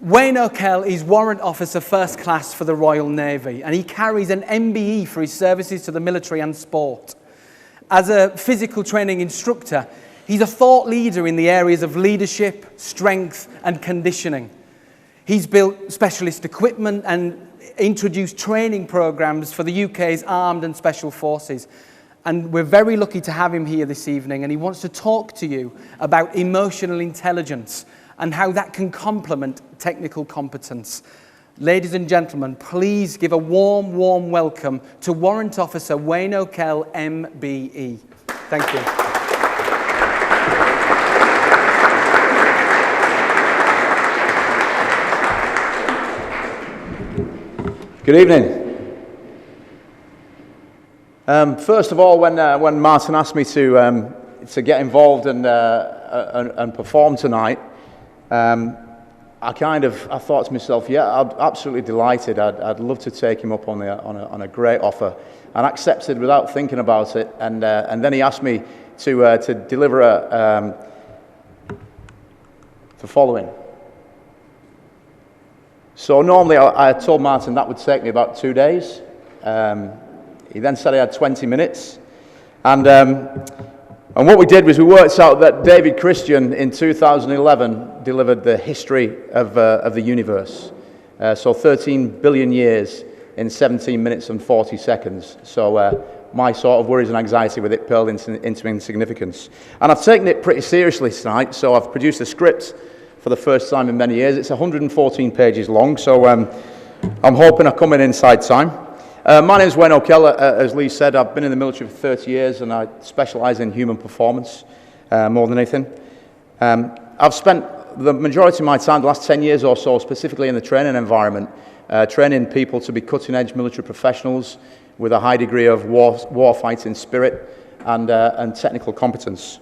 Wayne O'Kell is Warrant Officer First Class for the Royal Navy, and he carries an MBE for his services to the military and sport. As a physical training instructor, he's a thought leader in the areas of leadership, strength and conditioning. He's built specialist equipment and introduced training programs for the UK's armed and special forces. And we're very lucky to have him here this evening, and he wants to talk to you about emotional intelligence and how that can complement technical competence. Ladies and gentlemen, please give a warm, warm welcome to Warrant Officer Wayne O'Kell MBE. Thank you. Good evening. First of all, when Martin asked me to get involved and perform tonight, I thought to myself, yeah, I'm absolutely delighted. I'd love to take him up on a great offer, and accepted without thinking about it. And then he asked me to deliver the following. So normally I told Martin that would take me about 2 days. He then said I had 20 minutes, and what we did was we worked out that David Christian in 2011 delivered the history of the universe. So 13 billion years in 17 minutes and 40 seconds. So my sort of worries and anxiety with it paled into insignificance. And I've taken it pretty seriously tonight, so I've produced a script for the first time in many years. It's 114 pages long, so I'm hoping I come in inside time. My name is Wayne O'Kell. As Lee said, I've been in the military for 30 years and I specialise in human performance more than anything. I've spent the majority of my time, the last 10 years or so, specifically in the training environment, training people to be cutting-edge military professionals with a high degree of war-fighting spirit and technical competence.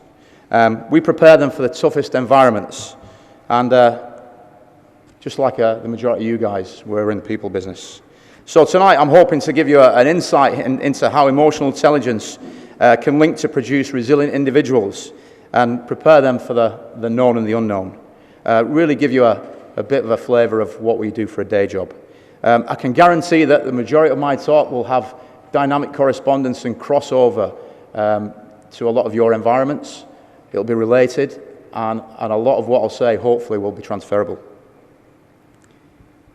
We prepare them for the toughest environments, and just like the majority of you guys, we're in the people business. So tonight I'm hoping to give you an insight into how emotional intelligence can link to produce resilient individuals and prepare them for the known and the unknown. Really give you a bit of a flavour of what we do for a day job. I can guarantee that the majority of my talk will have dynamic correspondence and crossover to a lot of your environments. It'll be related, and a lot of what I'll say hopefully will be transferable.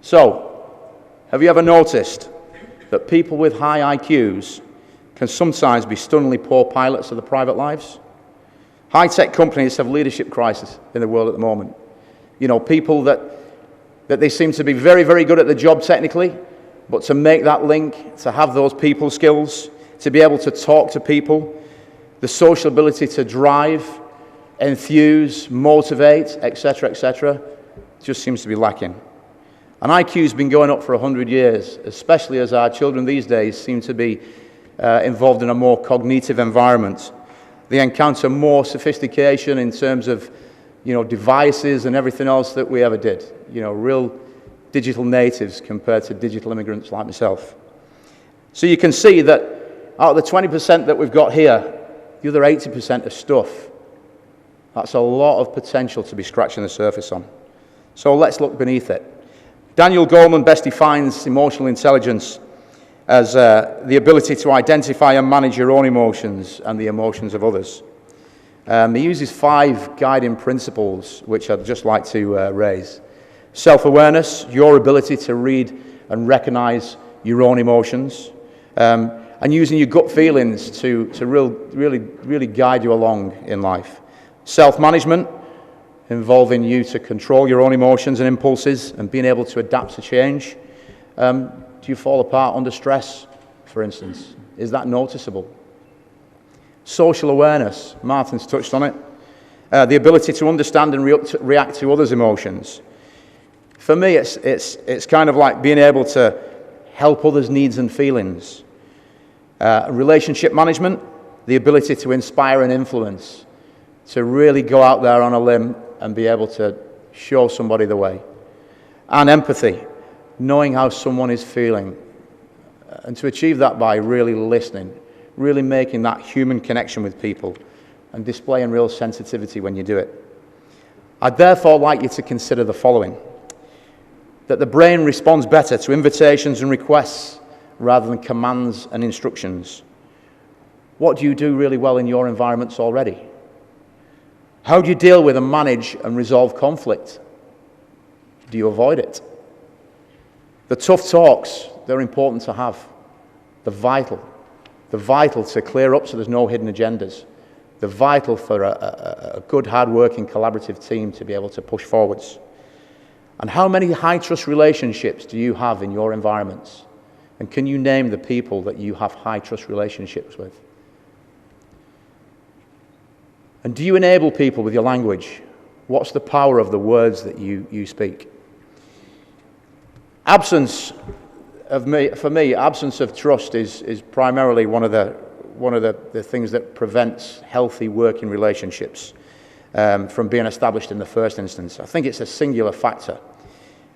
So, have you ever noticed that people with high IQs can sometimes be stunningly poor pilots of their private lives? High-tech companies have leadership crisis in the world at the moment. You know, people that they seem to be very, very good at the job technically, but to make that link, to have those people skills, to be able to talk to people, the social ability to drive, enthuse, motivate, etc., just seems to be lacking. And IQ's been going up for 100 years, especially as our children these days seem to be involved in a more cognitive environment. They encounter more sophistication in terms of, devices and everything else that we ever did. Real digital natives compared to digital immigrants like myself. So you can see that out of the 20% that we've got here, the other 80% of stuff, that's a lot of potential to be scratching the surface on. So let's look beneath it. Daniel Goleman best defines emotional intelligence as the ability to identify and manage your own emotions and the emotions of others. He uses 5 guiding principles, which I'd just like to raise. Self-awareness, your ability to read and recognize your own emotions, and using your gut feelings to really guide you along in life. Self-management, involving you to control your own emotions and impulses and being able to adapt to change. Do you fall apart under stress, for instance? Is that noticeable? Social awareness, Martin's touched on it. The ability to understand and react to others' emotions. For me, it's kind of like being able to help others' needs and feelings. Relationship management, the ability to inspire and influence, to really go out there on a limb and be able to show somebody the way. And empathy, knowing how someone is feeling, and to achieve that by really listening, really making that human connection with people, and displaying real sensitivity when you do it. I'd therefore like you to consider the following. that the brain responds better to invitations and requests rather than commands and instructions. What do you do really well in your environments already? How do you deal with and manage and resolve conflict? Do you avoid it? The tough talks, they're important to have. They're vital. They're vital to clear up so there's no hidden agendas. They're vital for a good, hard-working, collaborative team to be able to push forwards. And how many high-trust relationships do you have in your environments? And can you name the people that you have high-trust relationships with? And do you enable people with your language? What's the power of the words that you speak? For me, absence of trust is primarily one of the things that prevents healthy working relationships from being established in the first instance. I think it's a singular factor.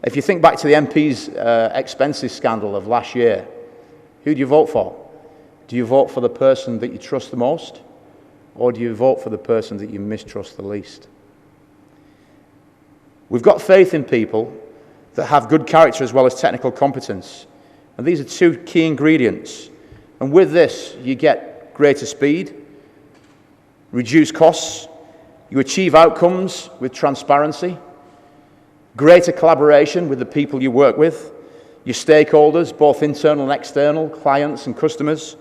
If you think back to the MP's expenses scandal of last year, who do you vote for? Do you vote for the person that you trust the most? Or do you vote for the person that you mistrust the least? We've got faith in people that have good character as well as technical competence. And these are two key ingredients. And with this, you get greater speed, reduced costs, you achieve outcomes with transparency, greater collaboration with the people you work with, your stakeholders, both internal and external, clients and customers.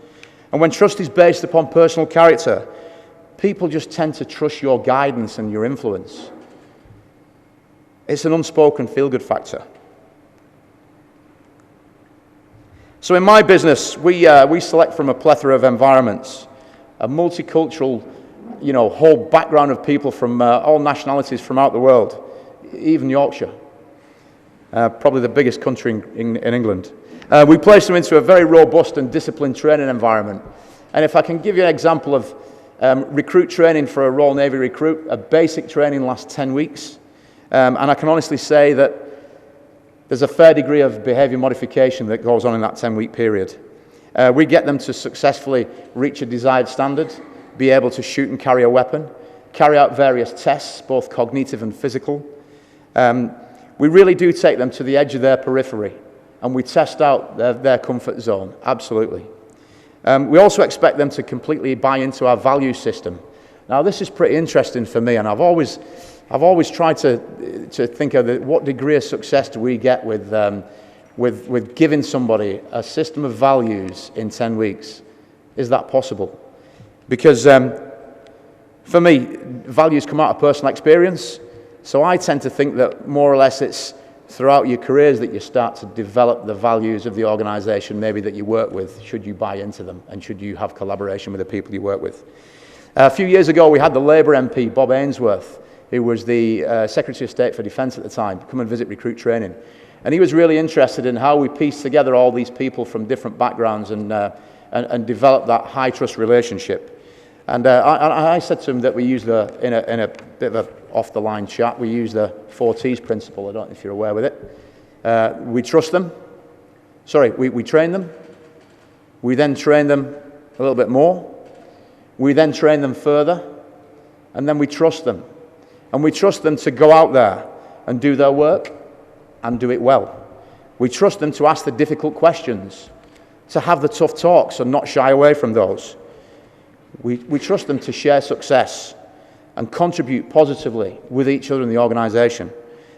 And when trust is based upon personal character, people just tend to trust your guidance and your influence. It's an unspoken feel-good factor. So in my business, we select from a plethora of environments, a multicultural, whole background of people from all nationalities from out the world, even Yorkshire, probably the biggest country in England. We place them into a very robust and disciplined training environment. And if I can give you an example of recruit training for a Royal Navy recruit, a basic training lasts 10 weeks. And I can honestly say that there's a fair degree of behaviour modification that goes on in that 10-week period. We get them to successfully reach a desired standard, be able to shoot and carry a weapon, carry out various tests, both cognitive and physical. We really do take them to the edge of their periphery, and we test out their comfort zone, absolutely. We also expect them to completely buy into our value system. Now, this is pretty interesting for me, and I've always tried to think of what degree of success do we get with giving somebody a system of values in 10 weeks. Is that possible? Because for me, values come out of personal experience, so I tend to think that more or less it's throughout your careers that you start to develop the values of the organisation maybe that you work with, should you buy into them and should you have collaboration with the people you work with. A few years ago we had the Labour MP, Bob Ainsworth, who was the Secretary of State for Defence at the time, come and visit recruit training. And he was really interested in how we piece together all these people from different backgrounds and develop that high trust relationship. And I said to him that we use in a bit of a off-the-line chat, we use the 4 T's principle. I don't know if you're aware with it. We trust them. We train them. We then train them a little bit more. We then train them further. And then we trust them. And we trust them to go out there and do their work and do it well. We trust them to ask the difficult questions, to have the tough talks and not shy away from those. We trust them to share success and contribute positively with each other in the organisation.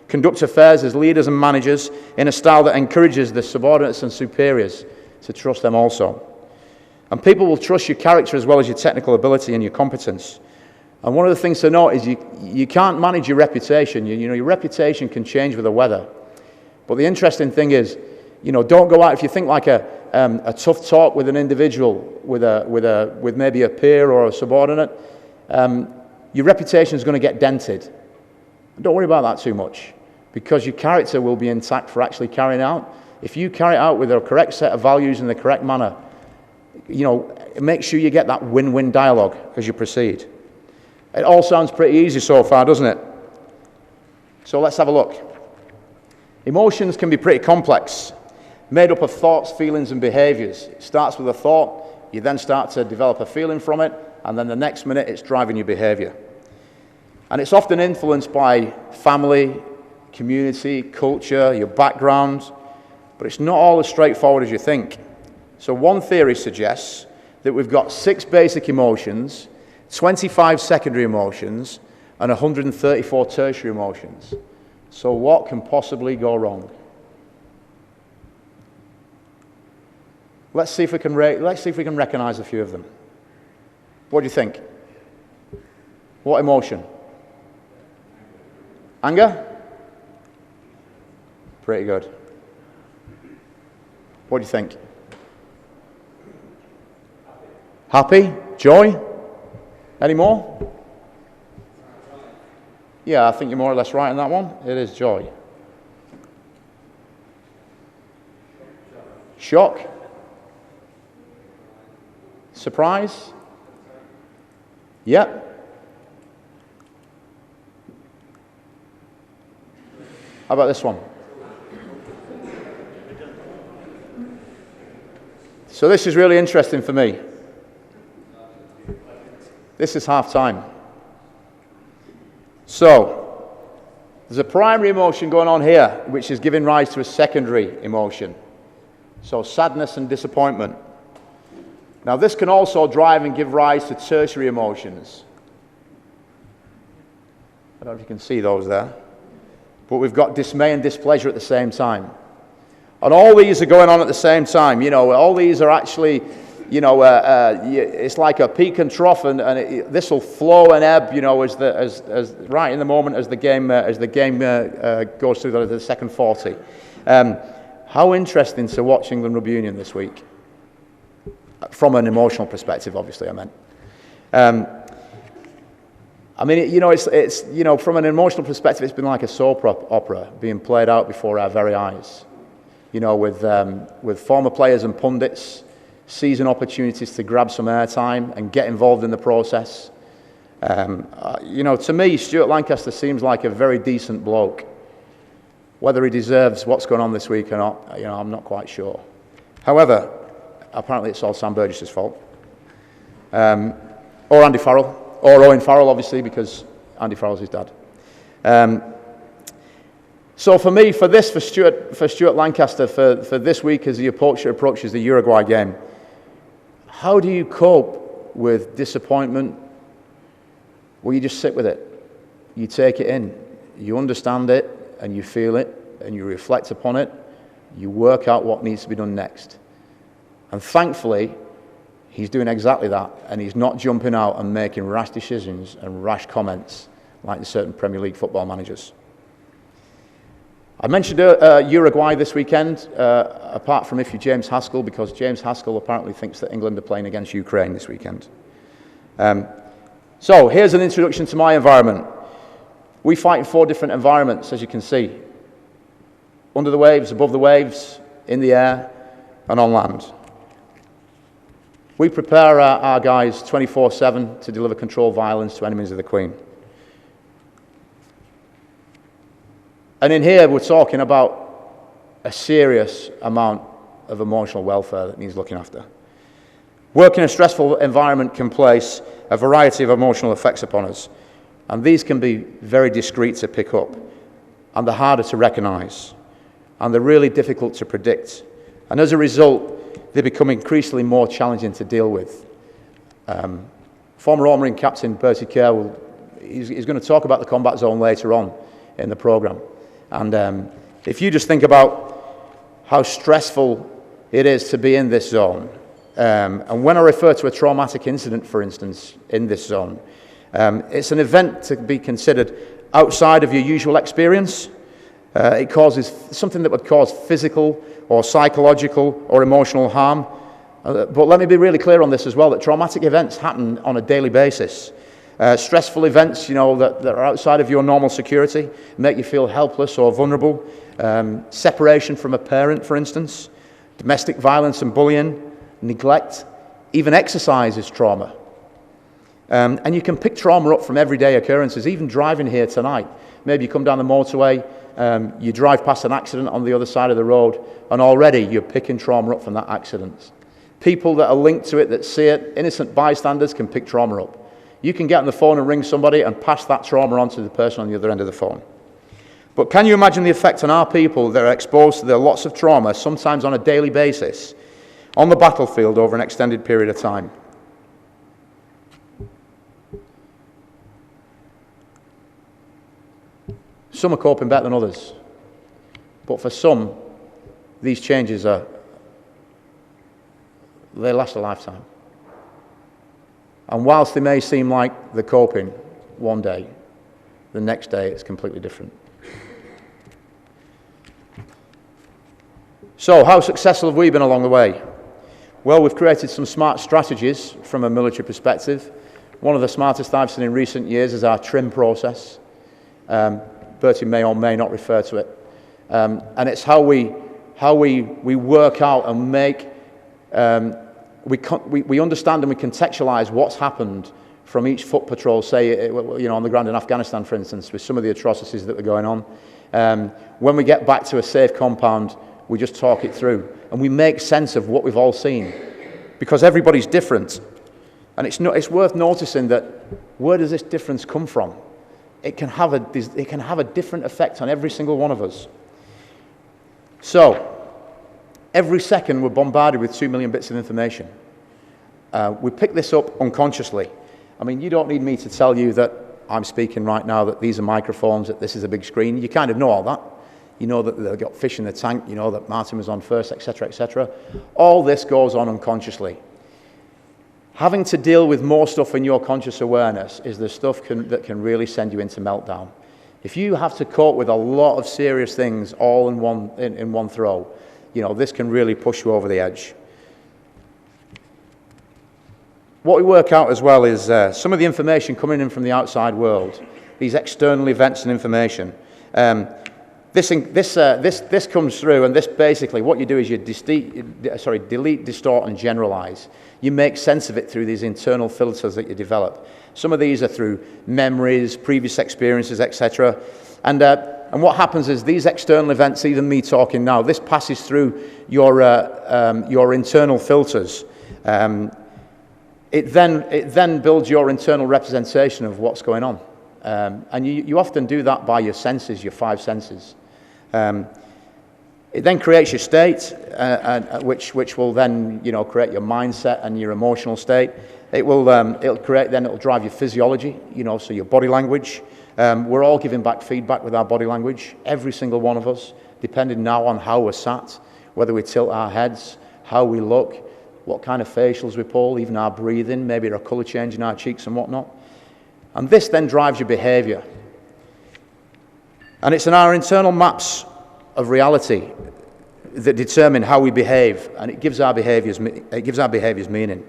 Conduct affairs as leaders and managers in a style that encourages the subordinates and superiors to trust them also. And people will trust your character as well as your technical ability and your competence. And one of the things to note is you can't manage your reputation. Your reputation can change with the weather. But the interesting thing is, don't go out if you think like a tough talk with an individual, with maybe a peer or a subordinate. Your reputation is going to get dented. Don't worry about that too much, because your character will be intact for actually carrying out. If you carry it out with the correct set of values in the correct manner, make sure you get that win-win dialogue as you proceed. It all sounds pretty easy so far, doesn't it? So let's have a look. Emotions can be pretty complex, made up of thoughts, feelings, and behaviors. It starts with a thought, you then start to develop a feeling from it, and then the next minute it's driving your behavior. And it's often influenced by family, community, culture, your background, but it's not all as straightforward as you think. So one theory suggests that we've got 6 basic emotions, 25 secondary emotions, and 134 tertiary emotions. So what can possibly go wrong? Let's see if we can recognize a few of them. What do you think? What emotion? Anger? Pretty good. What do you think? Happy? Joy? Any more? Yeah, I think you're more or less right on that one. It is joy. Shock? Surprise? Yep. How about this one? So this is really interesting for me. This is half time. So, there's a primary emotion going on here, which is giving rise to a secondary emotion. So, sadness and disappointment. Now, this can also drive and give rise to tertiary emotions. I don't know if you can see those there. But we've got dismay and displeasure at the same time. And all these are going on at the same time. You know, all these are actually, you know, it's like a peak and trough, and this will flow and ebb, you know, as right in the moment as the game goes through the second 40. How interesting to watch England Rugby Union this week, from an emotional perspective, obviously. I meant. I mean, you know, it's you know, from an emotional perspective, it's been like a soap opera being played out before our very eyes. You know, with former players and pundits seizing opportunities to grab some airtime and get involved in the process. You know, to me, Stuart Lancaster seems like a very decent bloke. Whether he deserves what's going on this week or not, you know, I'm not quite sure. However, apparently it's all Sam Burgess's fault. Or Andy Farrell, or Owen Farrell, obviously, because Andy Farrell's his dad. So for me, for Stuart Lancaster, for this week as he approaches the Uruguay game, how do you cope with disappointment? Well, you just sit with it. You take it in. You understand it, and you feel it, and you reflect upon it. You work out what needs to be done next. And thankfully, he's doing exactly that, and he's not jumping out and making rash decisions and rash comments like certain Premier League football managers. I mentioned Uruguay this weekend, apart from if you're James Haskell, because James Haskell apparently thinks that England are playing against Ukraine this weekend. So here's an introduction to my environment. We fight in 4 different environments, as you can see. Under the waves, above the waves, in the air, and on land. We prepare our guys 24/7 to deliver controlled violence to enemies of the Queen. And in here, we're talking about a serious amount of emotional welfare that needs looking after. Working in a stressful environment can place a variety of emotional effects upon us, and these can be very discreet to pick up, and they're harder to recognise, and they're really difficult to predict. And as a result, they become increasingly more challenging to deal with. Former All Marine captain Bertie Kerr, he's going to talk about the combat zone later on in the programme. And if you just think about how stressful it is to be in this zone, and when I refer to a traumatic incident, for instance, in this zone, it's an event to be considered outside of your usual experience. It causes something that would cause physical or psychological or emotional harm. But let me be really clear on this as well, that traumatic events happen on a daily basis. Stressful events, you know, that are outside of your normal security, make you feel helpless or vulnerable. Separation from a parent, for instance. Domestic violence and bullying, neglect, even exercise is trauma. And you can pick trauma up from everyday occurrences, even driving here tonight. Maybe you come down the motorway, you drive past an accident on the other side of the road, and already you're picking trauma up from that accident. People that are linked to it, that see it, innocent bystanders can pick trauma up. You can get on the phone and ring somebody and pass that trauma on to the person on the other end of the phone. But can you imagine the effect on our people that are exposed to the lots of trauma, sometimes on a daily basis, on the battlefield over an extended period of time? Some are coping better than others. But for some, these changes they last a lifetime. And whilst they may seem like they're coping one day, the next day it's completely different. So, how successful have we been along the way? Well, we've created some smart strategies from a military perspective. One of the smartest I've seen in recent years is our Chimp process. Bertie may or may not refer to it. And it's how we work out and make, we understand and we contextualize what's happened from each foot patrol, say, on the ground in Afghanistan, for instance, with some of the atrocities that were going on. When we get back to a safe compound, we just talk it through. And we make sense of what we've all seen. Because everybody's different. And it's worth noticing that where does this difference come from? It can have a different effect on every single one of us. So, every second we're bombarded with 2 million bits of information. We pick this up unconsciously. I mean, you don't need me to tell you that I'm speaking right now, that these are microphones, that this is a big screen. You kind of know all that. You know that they've got fish in the tank. You know that Martin was on first, etc., etc. All this goes on unconsciously. Having to deal with more stuff in your conscious awareness is the stuff that can really send you into meltdown. If you have to cope with a lot of serious things all in one throw, this can really push you over the edge. What we work out as well is some of the information coming in from the outside world, these external events and information. This comes through, and this basically, what you do is you delete, distort, and generalize. You make sense of it through these internal filters that you develop. Some of these are through memories, previous experiences, etc. And what happens is these external events, even me talking now, this passes through your internal filters. It then builds your internal representation of what's going on. And you often do that by your senses, your 5 senses. It then creates your state, which will then create your mindset and your emotional state. It'll drive your physiology, so your body language. We're all giving back feedback with our body language, every single one of us, depending now on how we're sat, whether we tilt our heads, how we look, what kind of facials we pull, even our breathing, maybe a colour change in our cheeks and whatnot. And this then drives your behaviour. And it's in our internal maps of reality that determine how we behave, and it gives our behaviours meaning.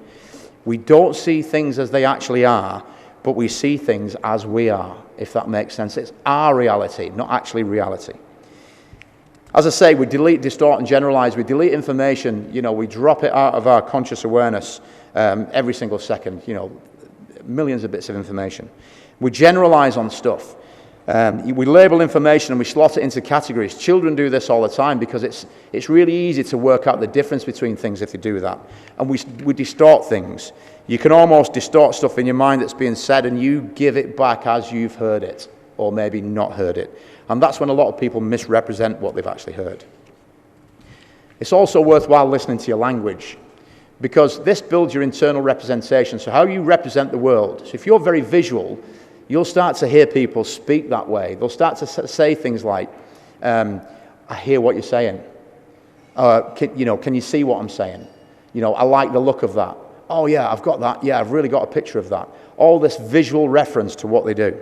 We don't see things as they actually are, but we see things as we are, if that makes sense. It's our reality, not actually reality. As I say, we delete, distort, and generalize. We delete information, we drop it out of our conscious awareness every single second, millions of bits of information. We generalize on stuff. We label information and we slot it into categories. Children do this all the time because it's really easy to work out the difference between things if you do that. And we distort things. You can almost distort stuff in your mind that's being said and you give it back as you've heard it, or maybe not heard it. And that's when a lot of people misrepresent what they've actually heard. It's also worthwhile listening to your language, because this builds your internal representation, so how you represent the world. So if you're very visual, you'll start to hear people speak that way. They'll start to say things like, I hear what you're saying. Can you see what I'm saying? I like the look of that. Oh yeah, I've got that. Yeah, I've really got a picture of that. All this visual reference to what they do.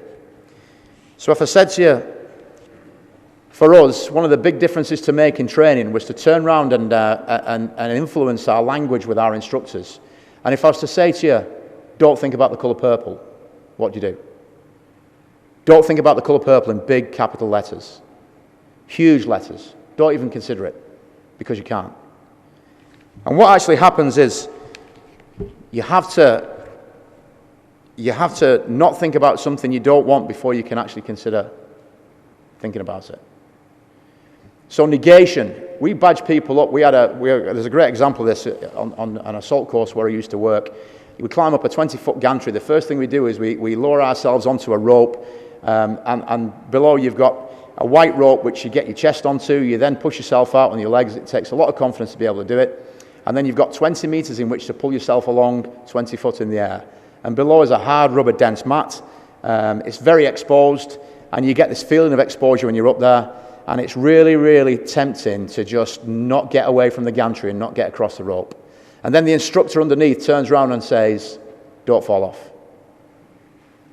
So if I said to you, for us, one of the big differences to make in training was to turn around and influence our language with our instructors. And if I was to say to you, don't think about the colour purple, what do you do? Don't think about the colour purple in big capital letters. Huge letters. Don't even consider it, because you can't. And what actually happens is you have to not think about something you don't want before you can actually consider thinking about it. So negation, we badge people up. There's a great example of this on an assault course where I used to work. We climb up a 20-foot gantry. The first thing we do is we lower ourselves onto a rope, and below you've got a white rope which you get your chest onto, you then push yourself out on your legs. It takes a lot of confidence to be able to do it. And then you've got 20 meters in which to pull yourself along 20 foot in the air. And below is a hard rubber dense mat. It's very exposed, and you get this feeling of exposure when you're up there. And it's really, really tempting to just not get away from the gantry and not get across the rope. And then the instructor underneath turns around and says, don't fall off.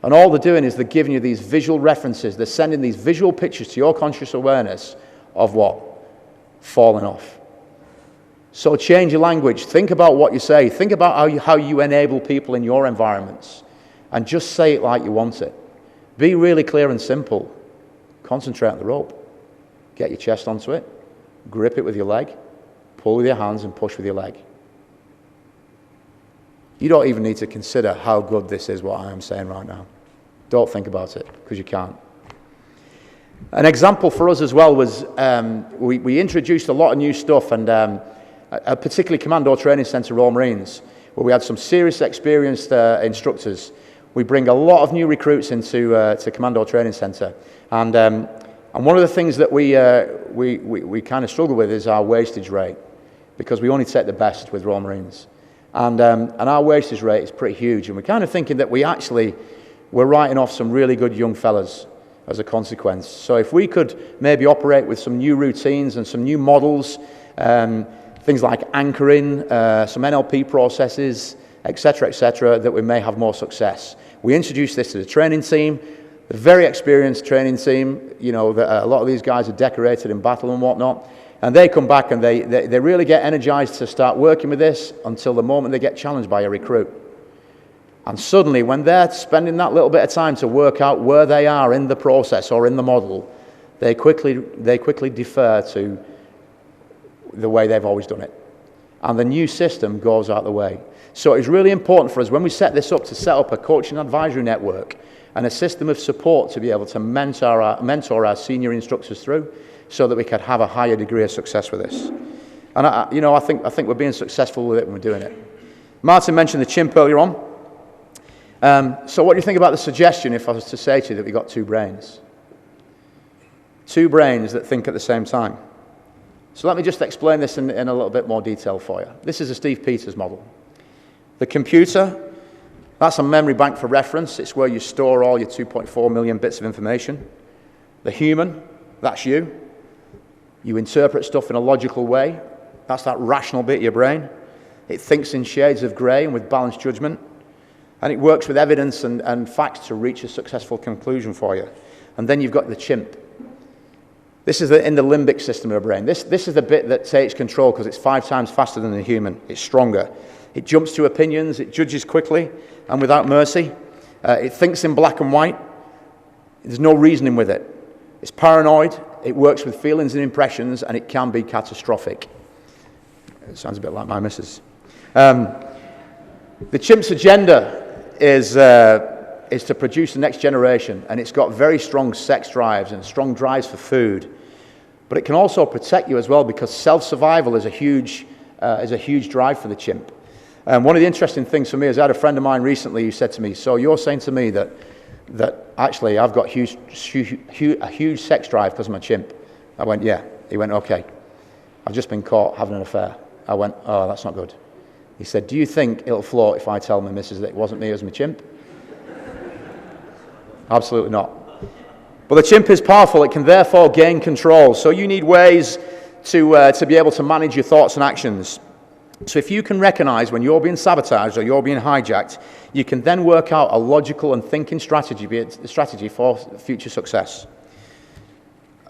And all they're doing is they're giving you these visual references. They're sending these visual pictures to your conscious awareness of what? Falling off. So change your language. Think about what you say. Think about how you enable people in your environments. And just say it like you want it. Be really clear and simple. Concentrate on the rope. Get your chest onto it. Grip it with your leg. Pull with your hands and push with your leg. You don't even need to consider how good this is, what I am saying right now. Don't think about it, because you can't. An example for us as well was we introduced a lot of new stuff, and a particularly Commando Training Centre, Royal Marines, where we had some serious experienced instructors. We bring a lot of new recruits into to Commando Training Centre, and one of the things that we kind of struggle with is our wastage rate, because we only take the best with Royal Marines. And our wastage rate is pretty huge, and we're kind of thinking that we're writing off some really good young fellas as a consequence. So if we could maybe operate with some new routines and some new models, things like anchoring, some NLP processes, etc., that we may have more success. We introduced this to the training team, the very experienced training team. You know, a lot of these guys are decorated in battle and whatnot. And they come back and they really get energized to start working with this until the moment they get challenged by a recruit. And suddenly, when they're spending that little bit of time to work out where they are in the process or in the model, they quickly defer to the way they've always done it. And the new system goes out the way. So it's really important for us, when we set this up, to set up a coaching advisory network and a system of support to be able to mentor our senior instructors through, so that we could have a higher degree of success with this. And I think we're being successful with it when we're doing it. Martin mentioned the Chimp earlier on. So what do you think about the suggestion if I was to say to you that we've got two brains? Two brains that think at the same time. So let me just explain this in a little bit more detail for you. This is a Steve Peters model. The computer, that's a memory bank for reference. It's where you store all your 2.4 million bits of information. The human, that's you. You interpret stuff in a logical way. That's that rational bit of your brain. It thinks in shades of grey and with balanced judgment. And it works with evidence and facts to reach a successful conclusion for you. And then you've got the chimp. This is in the limbic system of the brain. This is the bit that takes control because it's 5 times faster than the human. It's stronger. It jumps to opinions. It judges quickly and without mercy. It thinks in black and white. There's no reasoning with it. It's paranoid. It works with feelings and impressions, and it can be catastrophic. It sounds a bit like my missus. The chimp's agenda is to produce the next generation, and it's got very strong sex drives and strong drives for food. But it can also protect you as well, because self-survival is a huge drive for the chimp. One of the interesting things for me is I had a friend of mine recently who said to me, so you're saying to me that actually I've got a huge sex drive because I'm a chimp. I went, yeah. He went, okay. I've just been caught having an affair. I went, oh, that's not good. He said, do you think it'll float if I tell my missus that it wasn't me, it was my chimp? Absolutely not. But the chimp is powerful. It can therefore gain control. So you need ways to be able to manage your thoughts and actions. So if you can recognize when you're being sabotaged or you're being hijacked, you can then work out a logical and thinking strategy for future success.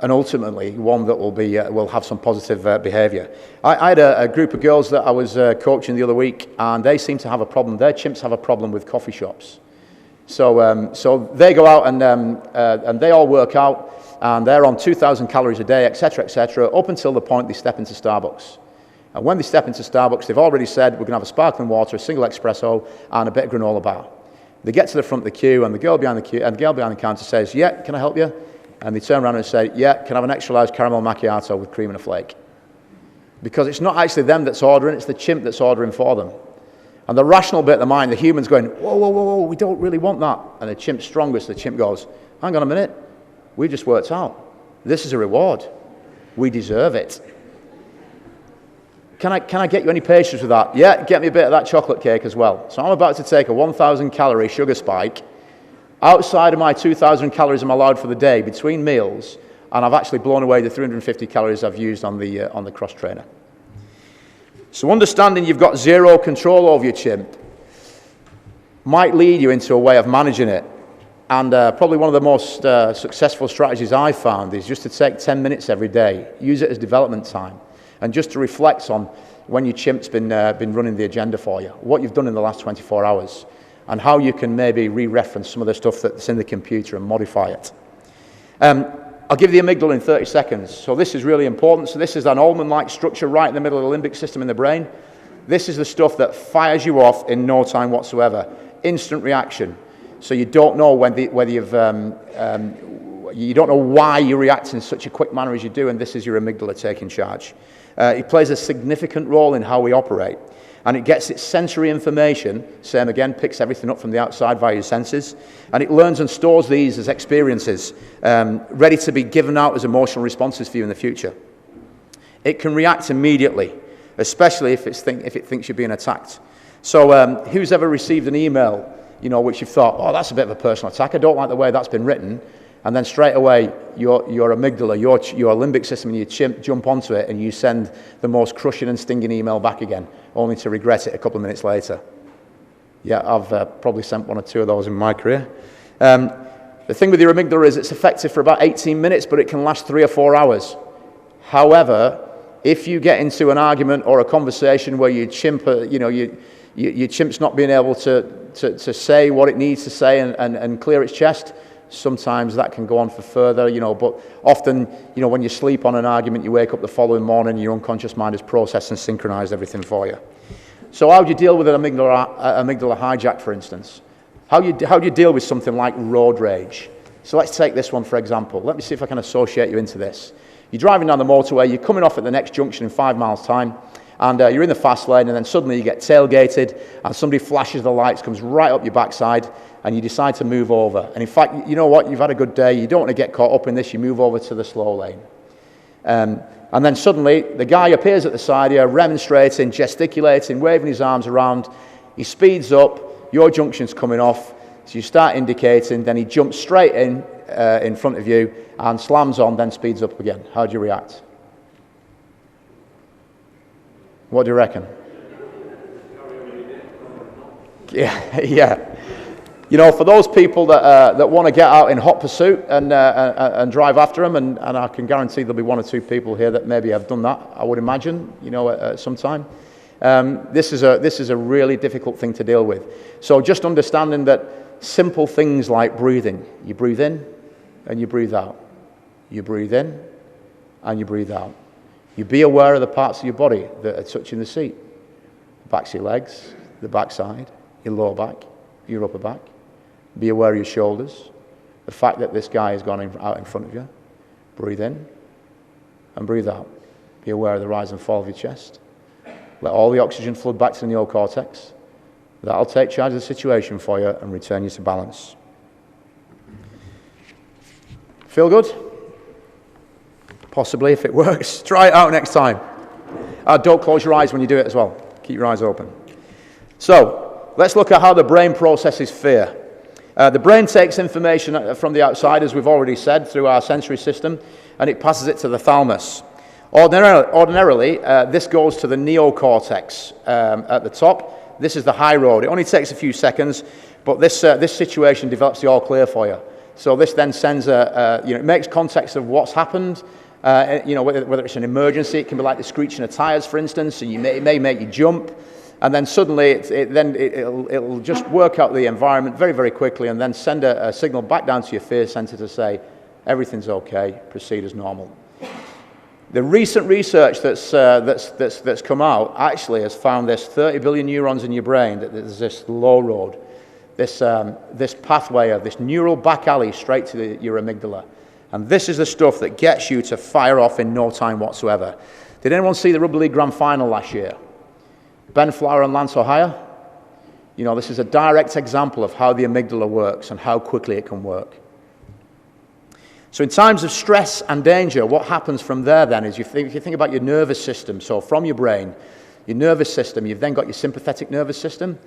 And ultimately, one that will have some positive behavior. I had a group of girls that I was coaching the other week, and they seem to have a problem. Their chimps have a problem with coffee shops. So they go out and they all work out, and they're on 2,000 calories a day, etc., up until the point they step into Starbucks. And when they step into Starbucks, they've already said, we're going to have a sparkling water, a single espresso, and a bit of granola bar. They get to the front of the queue, and the girl behind the counter says, yeah, can I help you? And they turn around and say, yeah, can I have an extra large caramel macchiato with cream and a flake? Because it's not actually them that's ordering, it's the chimp that's ordering for them. And the rational bit of the mind, the human's going, whoa, we don't really want that. And the chimp's strongest, the chimp goes, hang on a minute, we just worked out. This is a reward. We deserve it. Can I get you any patience with that? Yeah, get me a bit of that chocolate cake as well. So I'm about to take a 1,000 calorie sugar spike outside of my 2,000 calories I'm allowed for the day between meals, and I've actually blown away the 350 calories I've used on the cross trainer. So understanding you've got zero control over your chimp might lead you into a way of managing it. And probably one of the most successful strategies I've found is just to take 10 minutes every day, use it as development time, and just to reflect on when your chimp's been running the agenda for you, what you've done in the last 24 hours, and how you can maybe re-reference some of the stuff that's in the computer and modify it. I'll give the amygdala in 30 seconds. So this is really important. So this is an almond-like structure right in the middle of the limbic system in the brain. This is the stuff that fires you off in no time whatsoever. Instant reaction. So you don't know whether you've you don't know why you react in such a quick manner as you do, and this is your amygdala taking charge. It plays a significant role in how we operate, and it gets its sensory information, same again, picks everything up from the outside via your senses, and it learns and stores these as experiences, ready to be given out as emotional responses for you in the future. It can react immediately, especially if it thinks you're being attacked. So who's ever received an email, which you've thought, oh, that's a bit of a personal attack, I don't like the way that's been written, and then straight away your amygdala, your limbic system and your chimp jump onto it, and you send the most crushing and stinging email back again, only to regret it a couple of minutes later. Yeah, I've probably sent one or two of those in my career. The thing with your amygdala is it's effective for about 18 minutes, but it can last 3 or 4 hours. However, if you get into an argument or a conversation where your chimp, your chimp's not being able to say what it needs to say and clear its chest, sometimes that can go on for further, but often, when you sleep on an argument, you wake up the following morning, your unconscious mind has processed and synchronized everything for you. So how do you deal with an amygdala hijack, for instance? How do you deal with something like road rage? So let's take this one, for example. Let me see if I can associate you into this. You're driving down the motorway, you're coming off at the next junction in 5 miles' time, and you're in the fast lane, and then suddenly you get tailgated, and somebody flashes the lights, comes right up your backside, and you decide to move over. And in fact, you know what? You've had a good day. You don't want to get caught up in this. You move over to the slow lane. And then suddenly, the guy appears at the side here, remonstrating, gesticulating, waving his arms around. He speeds up. Your junction's coming off. So you start indicating. Then he jumps straight in front of you and slams on, then speeds up again. How do you react? What do you reckon? Yeah. For those people that want to get out in hot pursuit and drive after them, and I can guarantee there'll be 1 or 2 people here that maybe have done that, I would imagine, at some time. This is a really difficult thing to deal with. So just understanding that simple things like breathing. You breathe in and you breathe out. You breathe in and you breathe out. You be aware of the parts of your body that are touching the seat. The backs of your legs, the backside, your lower back, your upper back. Be aware of your shoulders. The fact that this guy has gone out in front of you. Breathe in and breathe out. Be aware of the rise and fall of your chest. Let all the oxygen flood back to the neocortex. That'll take charge of the situation for you and return you to balance. Feel good? Possibly, if it works. Try it out next time. Don't close your eyes when you do it as well. Keep your eyes open. So, let's look at how the brain processes fear. The brain takes information from the outside, as we've already said, through our sensory system, and it passes it to the thalamus. Ordinarily, this goes to the neocortex at the top. This is the high road. It only takes a few seconds, but this situation develops the all clear for you. So this then sends it makes context of what's happened. Whether it's an emergency, it can be like the screeching of tires, for instance, and it may make you jump. And then suddenly, it'll just work out the environment very, very quickly, and then send a signal back down to your fear center to say, everything's okay, proceed as normal. The recent research that's come out actually has found there's 30 billion neurons in your brain, that there's this low road, this pathway of this neural back alley straight to your amygdala. And this is the stuff that gets you to fire off in no time whatsoever. Did anyone see the Rugby League Grand Final last year? Ben Flower and Lance O'Hire? This is a direct example of how the amygdala works and how quickly it can work. So in times of stress and danger, what happens from there then is if you think about your nervous system, so from your brain, your nervous system, you've then got your sympathetic nervous system.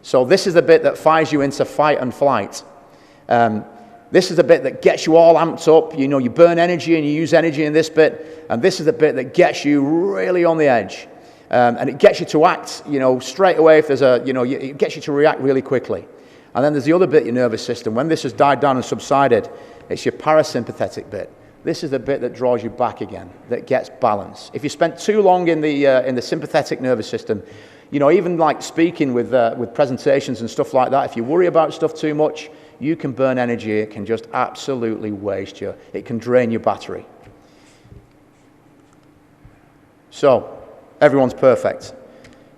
So this is the bit that fires you into fight and flight. This is the bit that gets you all amped up. You know, you burn energy and you use energy in this bit. And this is the bit that gets you really on the edge. And it gets you to act, you know, straight away if there's it gets you to react really quickly. And then there's the other bit, your nervous system. When this has died down and subsided, it's your parasympathetic bit. This is the bit that draws you back again, that gets balance. If you spent too long in the sympathetic nervous system, you know, even like speaking with presentations and stuff like that, if you worry about stuff too much, you can burn energy. It can just absolutely waste you. It can drain your battery. So, everyone's perfect.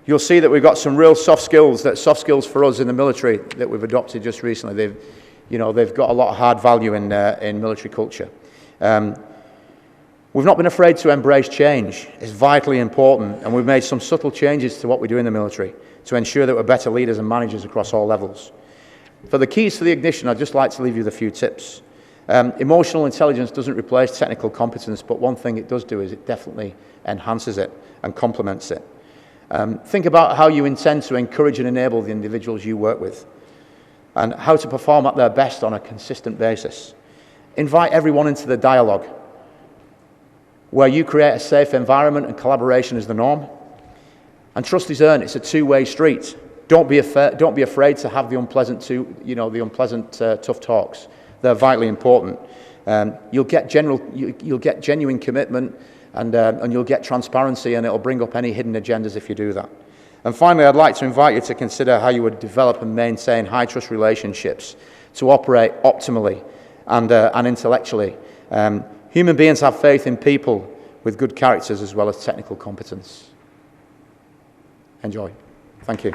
You'll see that we've got some real soft skills for us in the military that we've adopted just recently. They've got a lot of hard value in military culture. We've not been afraid to embrace change. It's vitally important, and we've made some subtle changes to what we do in the military to ensure that we're better leaders and managers across all levels. For the keys to the ignition, I'd just like to leave you with a few tips. Emotional intelligence doesn't replace technical competence, but one thing it does do is it definitely enhances it and complements it. Think about how you intend to encourage and enable the individuals you work with and how to perform at their best on a consistent basis. Invite everyone into the dialogue where you create a safe environment and collaboration is the norm. And trust is earned. It's a two-way street. Don't be afraid to have the unpleasant, tough talks. They're vitally important. You'll get genuine commitment, and you'll get transparency, and it'll bring up any hidden agendas if you do that. And finally, I'd like to invite you to consider how you would develop and maintain high-trust relationships to operate optimally and intellectually. Human beings have faith in people with good characters as well as technical competence. Enjoy. Thank you.